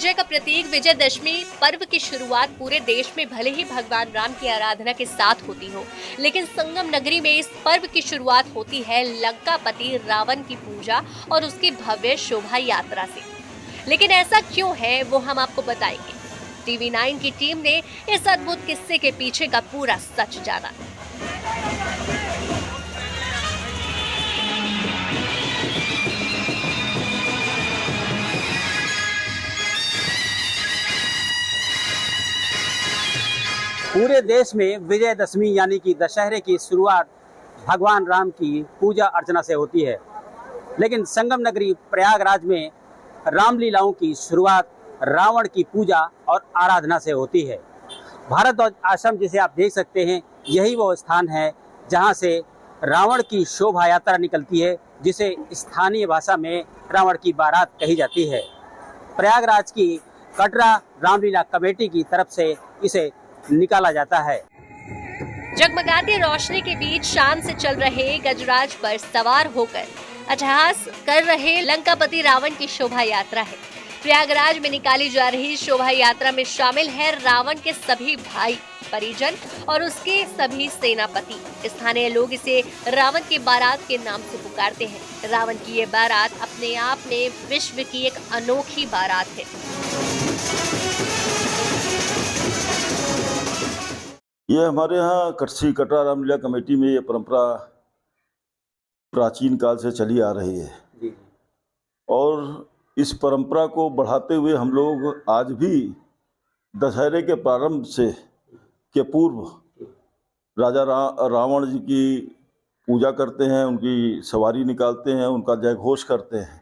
विजय का प्रतीक विजयदशमी पर्व की शुरुआत पूरे देश में भले ही भगवान राम की आराधना के साथ होती हो, लेकिन संगम नगरी में इस पर्व की शुरुआत होती है लंकापति रावण की पूजा और उसकी भव्य शोभा यात्रा से। लेकिन ऐसा क्यों है वो हम आपको बताएंगे। TV9 की टीम ने इस अद्भुत किस्से के पीछे का पूरा सच जाना। पूरे देश में विजयदशमी यानी कि दशहरे की शुरुआत भगवान राम की पूजा अर्चना से होती है, लेकिन संगम नगरी प्रयागराज में रामलीलाओं की शुरुआत रावण की पूजा और आराधना से होती है। भारद्वाज आश्रम जिसे आप देख सकते हैं, यही वो स्थान है जहां से रावण की शोभा यात्रा निकलती है, जिसे स्थानीय भाषा में रावण की बारात कही जाती है। प्रयागराज की कटरा रामलीला कमेटी की तरफ से इसे निकाला जाता है। जगमगाती रोशनी के बीच शान से चल रहे गजराज पर सवार होकर अट्टहास कर रहे लंकापति रावण की शोभा यात्रा है। प्रयागराज में निकाली जा रही शोभा यात्रा में शामिल है रावण के सभी भाई परिजन और उसके सभी सेनापति। स्थानीय लोग इसे रावण की बारात के नाम से पुकारते हैं। रावण की ये बारात अपने आप में विश्व की एक अनोखी बारात है। ये हमारे यहाँ कटरा रामलीला कमेटी में ये परंपरा प्राचीन काल से चली आ रही है और इस परंपरा को बढ़ाते हुए हम लोग आज भी दशहरे के प्रारंभ से के पूर्व राजा रावण जी की पूजा करते हैं, उनकी सवारी निकालते हैं, उनका जयघोष करते हैं।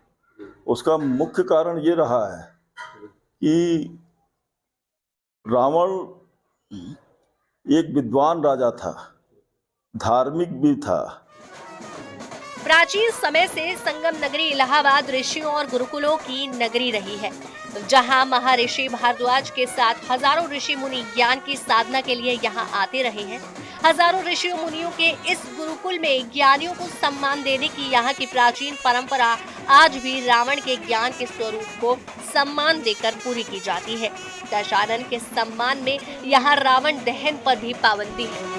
उसका मुख्य कारण ये रहा है कि रावण एक विद्वान राजा था, धार्मिक भी था। प्राचीन समय से संगम नगरी इलाहाबाद ऋषियों और गुरुकुलों की नगरी रही है, जहां महर्षि भारद्वाज के साथ हजारों ऋषि मुनि ज्ञान की साधना के लिए यहां आते रहे हैं। हजारों ऋषियों मुनियों के इस गुरुकुल में ज्ञानियों को सम्मान देने की यहां की प्राचीन परंपरा आज भी रावण के ज्ञान के स्वरूप को सम्मान देकर पूरी की जाती है। दशानन के सम्मान में यहां रावण दहन पर भी पाबंदी है।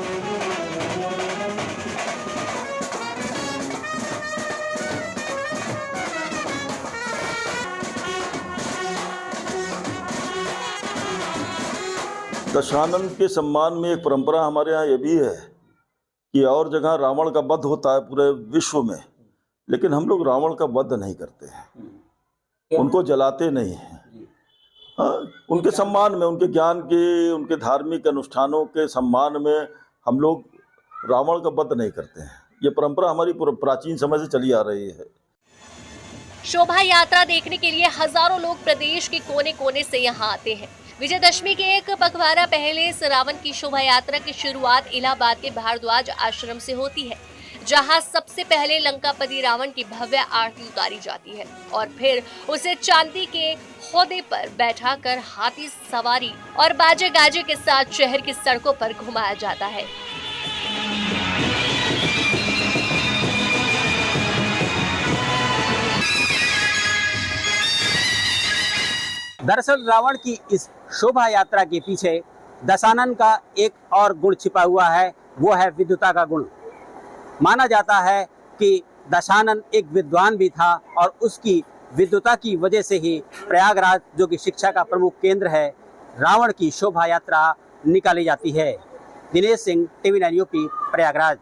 दशानन के सम्मान में एक परंपरा हमारे यहाँ ये भी है कि और जगह रावण का वध होता है पूरे विश्व में, लेकिन हम लोग रावण का वध नहीं करते हैं, उनको जलाते नहीं हैं। हाँ, उनके सम्मान में, उनके ज्ञान के, उनके धार्मिक अनुष्ठानों के सम्मान में हम लोग रावण का वध नहीं करते हैं। ये परंपरा हमारी प्राचीन समय से चली आ रही है। शोभा यात्रा देखने के लिए हजारों लोग प्रदेश के कोने कोने से यहाँ आते हैं। विजयदशमी के एक पखवाड़ा पहले इस रावण की शोभा यात्रा की शुरुआत इलाहाबाद के भारद्वाज आश्रम से होती है, जहां सबसे पहले लंकापति रावण की भव्य आरती उतारी जाती है और फिर उसे चांदी के हौदे पर बैठाकर हाथी सवारी और बाजे गाजे के साथ शहर की सड़कों पर घुमाया जाता है। दरअसल रावण की इस शोभा यात्रा के पीछे दशानन का एक और गुण छिपा हुआ है, वो है विद्वता का गुण। माना जाता है कि दशानन एक विद्वान भी था और उसकी विद्वता की वजह से ही प्रयागराज, जो कि शिक्षा का प्रमुख केंद्र है, रावण की शोभा यात्रा निकाली जाती है। Dinesh Singh, TV9 UP, Prayagraj.